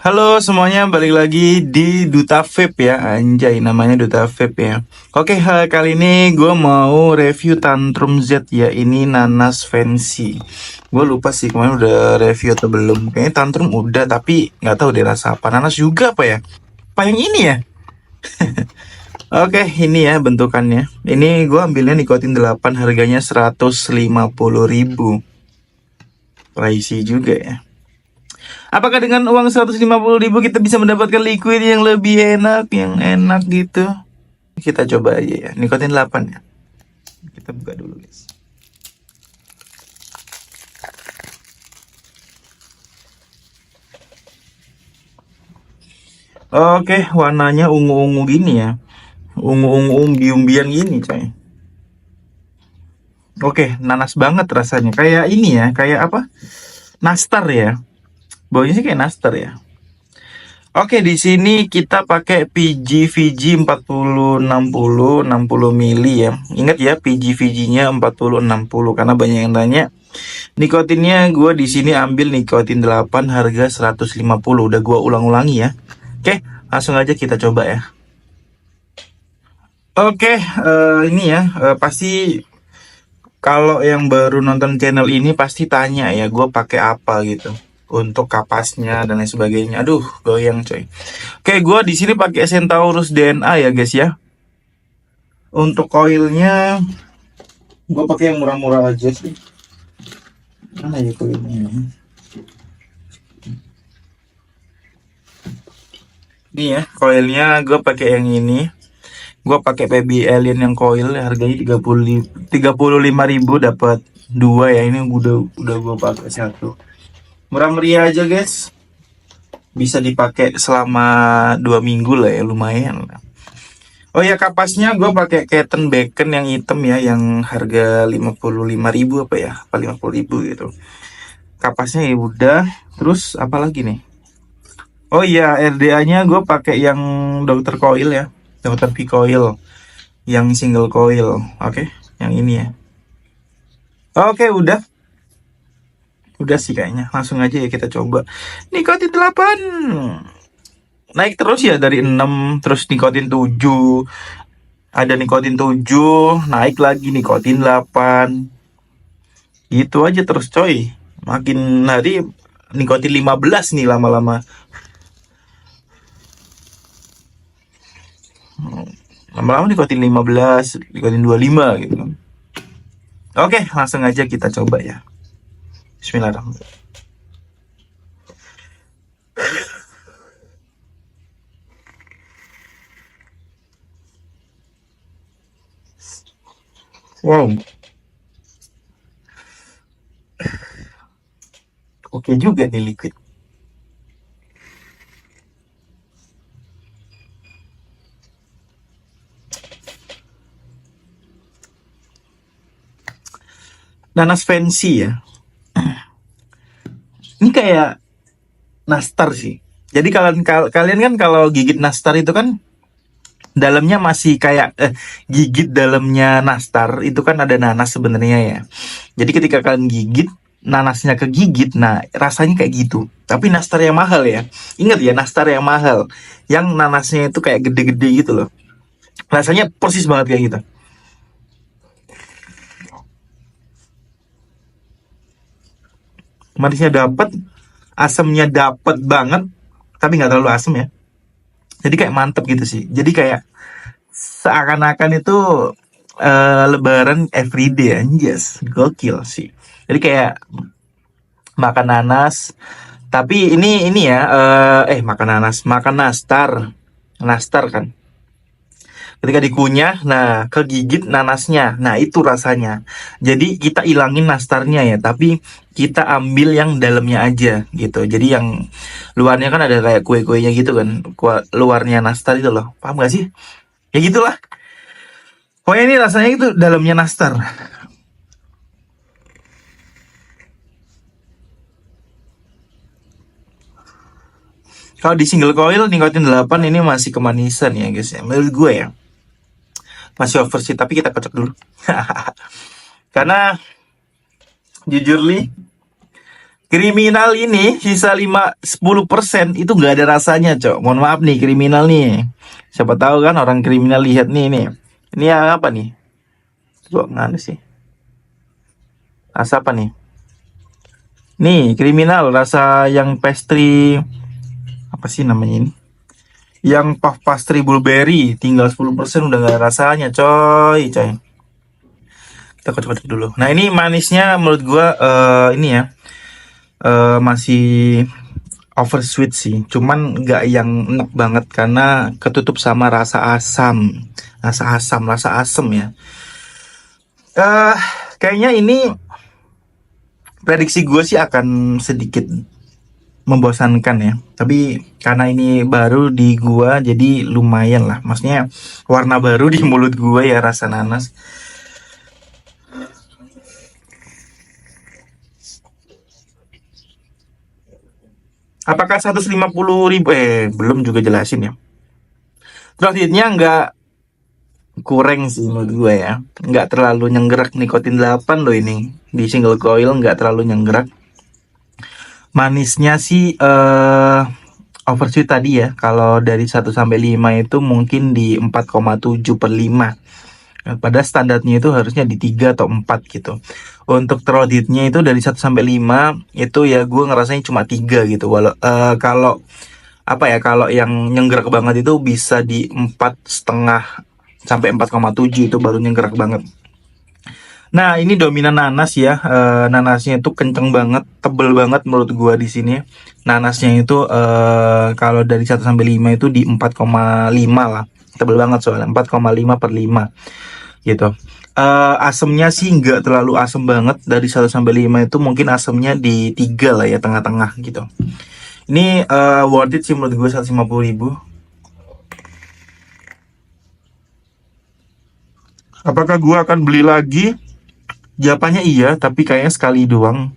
Halo semuanya, balik lagi di Duta Vape ya. Anjay, namanya Duta Vape ya. Oke, kali ini gue mau review Tantrum Z ya. Ini nanas fancy. Gue lupa sih kemarin udah review atau belum. Kayaknya Tantrum udah, tapi nggak tahu deh rasa apa. Nanas juga apa ya? Apa yang ini ya? Oke, ini ya bentukannya. Ini gue ambilnya nikotin 8, harganya 150.000. Pricey juga ya. Apakah dengan uang 150.000 kita bisa mendapatkan liquid yang lebih enak, yang enak gitu? Kita coba aja ya. Nikotin 8 ya. Kita buka dulu guys. Oke, warnanya ungu-ungu gini ya. Ungu-ungu umbi-umbian gini coy. Oke, nanas banget rasanya. Kayak ini ya, kayak apa? Nastar ya. Baunya sih kayak nastar ya. Oke, di sini kita pakai PG VG 60 mili ya. Ingat ya, PG VG-nya 60 karena banyak yang tanya. Nikotinnya gue di sini ambil nikotin 8, harga 150. Udah gue ulang-ulangi ya. Oke, langsung aja kita coba ya. Oke, ini ya, pasti kalau yang baru nonton channel ini pasti tanya ya, gue pakai apa gitu untuk kapasnya dan lain sebagainya. Aduh, goyang coy. Oke, gue di sini pakai Centaurus DNA ya guys ya. Untuk koilnya, gue pakai yang murah-murah aja sih. Mana ya koilnya? Ini ya, koilnya gue pakai yang ini. Gue pakai PB Alien yang coil, harganya 35.000 dapat dua ya. Ini udah gue pakai satu. Murah meriah aja guys. Bisa dipakai selama 2 minggu lah ya, lumayan lah. Oh ya, kapasnya gue pakai Keten Bacon yang hitam ya, yang harga 55.000 apa ya, apa 50.000 gitu. Kapasnya ya udah. Terus apa lagi nih? Oh iya, RDA-nya gue pakai yang Dr. Coil ya, Dr. V Coil, yang single coil. Oke, yang ini ya. Oke, udah sih kayaknya. Langsung aja ya kita coba. Nikotin 8 naik terus ya, dari 6 terus nikotin 7. Ada nikotin 7, naik lagi nikotin 8. Gitu aja terus coy. Makin hari nikotin 15 nih lama-lama. Lama-lama nikotin 15, nikotin 25 gitu. Oke, langsung aja kita coba ya. Bismillahirrahmanirrahim. Wow. Oke juga nih liquid. Nanas fancy ya. Ini kayak nastar sih. Jadi kalian kan kalau gigit nastar itu kan dalamnya masih kayak gigit dalamnya nastar itu kan ada nanas sebenarnya ya. Jadi ketika kalian gigit nanasnya kegigit, nah rasanya kayak gitu. Tapi nastar yang mahal ya. Ingat ya, nastar yang mahal. Yang nanasnya itu kayak gede-gede gitu loh. Rasanya persis banget kayak gitu. Manisnya dapet, asamnya dapet banget, tapi nggak terlalu asam ya. Jadi kayak mantep gitu sih. Jadi kayak seakan-akan itu lebaran everyday anjas. Gokil sih. Jadi kayak makan nanas, tapi ini ya, makan nanas, makan nastar. Nastar kan. Ketika dikunyah, nah kegigit nanasnya. Nah, itu rasanya. Jadi kita ilangin nastarnya ya, tapi kita ambil yang dalamnya aja gitu. Jadi yang luarnya kan ada kayak kue-kuenya gitu kan. Luarnya nastar itu loh. Paham gak sih? Ya gitulah. Pokoknya ini rasanya itu dalamnya nastar. Kalau di single coil nikotin 8 ini masih kemanisan ya guys ya. Menurut gue ya. Masih over sih, tapi kita kocok dulu. Karena jujur li, Kriminal ini sisa 10% itu nggak ada rasanya, Cok. Mohon maaf nih, kriminal nih. Siapa tahu kan orang kriminal lihat nih. Ini apa nih? Kok nganu sih? Rasa apa nih? Nih, kriminal rasa yang pastry apa sih namanya ini? Yang puff pastry blueberry tinggal 10% udah nggak ada rasanya, coy. Kita kocok-kocok dulu. Nah, ini manisnya menurut gua ini ya masih oversweet sih, cuman nggak yang enak banget karena ketutup sama rasa asam ya. eh Kayaknya ini prediksi gue sih akan sedikit membosankan ya, tapi karena ini baru di gua jadi lumayan lah, maksudnya warna baru di mulut gua ya, rasa nanas. Apakah 150.000? Belum juga jelasin ya. Terus nggak kurang sih menurut gue ya, nggak terlalu nyenggerak. Nikotin 8 loh ini di single coil, nggak terlalu nyenggerak. Manisnya sih oversweet tadi ya, kalau dari 1 sampai 5 itu mungkin di 4,7/5. Pada standarnya itu harusnya di 3 atau 4 gitu. Untuk throat-nya itu dari 1 sampai 5 itu ya gue ngerasanya cuma 3 gitu. Kalau apa ya, kalau yang nyenggerak banget itu bisa di 4,5 sampai 4,7, itu baru nyenggerak banget. Nah, ini dominan nanas ya. Nanasnya itu kenceng banget, tebel banget menurut gua di sini. Nanasnya itu kalau dari 1 sampai 5 itu di 4,5 lah. Tebel banget soalnya 4,5/5 gitu. Asemnya sih nggak terlalu asem banget. Dari 1 sampai 5 itu mungkin asemnya di 3 lah ya, tengah-tengah gitu. Ini worth it sih menurut gue, 150.000. Apakah gue akan beli lagi? Jawabannya iya, tapi kayaknya sekali doang.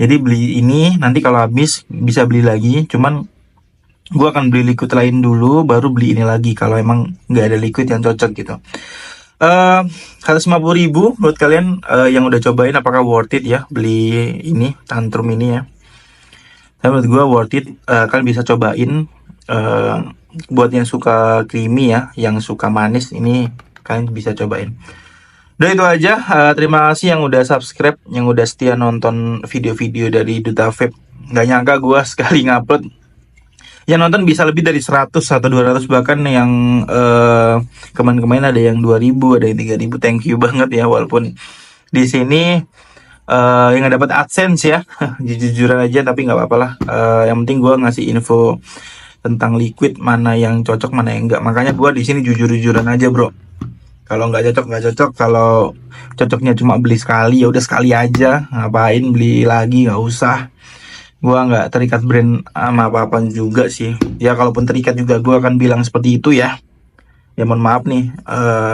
Jadi beli ini, nanti kalau habis bisa beli lagi. Cuman gue akan beli liquid lain dulu, baru beli ini lagi kalau emang nggak ada liquid yang cocok gitu. 150.000 buat kalian yang udah cobain, apakah worth it ya beli ini Tantrum ini ya? Menurut gue worth it. Kalian bisa cobain. Buat yang suka creamy ya, yang suka manis, ini kalian bisa cobain. Udah itu aja. Terima kasih yang udah subscribe, yang udah setia nonton video-video dari Duta Vape. Gak nyangka gue sekali ngupload yang nonton bisa lebih dari 100 atau 200, bahkan yang kemarin-kemarin ada yang 2.000, ada yang 3.000. Thank you banget ya, walaupun di sini yang nggak dapat AdSense ya. Jujur aja, tapi nggak apa-apa lah. Yang penting gue ngasih info tentang liquid, mana yang cocok mana yang enggak. Makanya gue di sini jujur-jujuran aja bro. Kalau nggak cocok. Kalau cocoknya cuma beli sekali, ya udah sekali aja. Ngapain beli lagi, nggak usah. Gua nggak terikat brand sama apa-apa juga sih. Ya kalaupun terikat juga gue akan bilang seperti itu ya. Ya mohon maaf nih,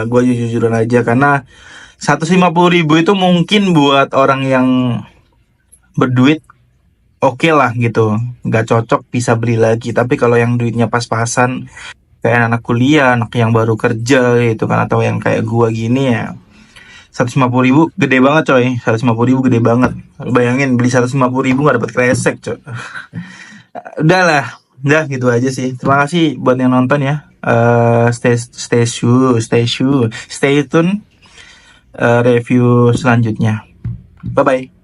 gue jujur-jujuran aja karena 150.000 itu mungkin buat orang yang berduit oke lah gitu, nggak cocok bisa beli lagi. Tapi kalau yang duitnya pas-pasan, kayak anak kuliah, anak yang baru kerja gitu kan, atau yang kayak gua gini ya, 150.000 gede banget coy. 150.000 gede banget. Bayangin beli 150.000 nggak dapat kresek coy. Udahlah, udah gitu aja sih. Terima kasih buat yang nonton ya. Stay tune review selanjutnya. Bye bye.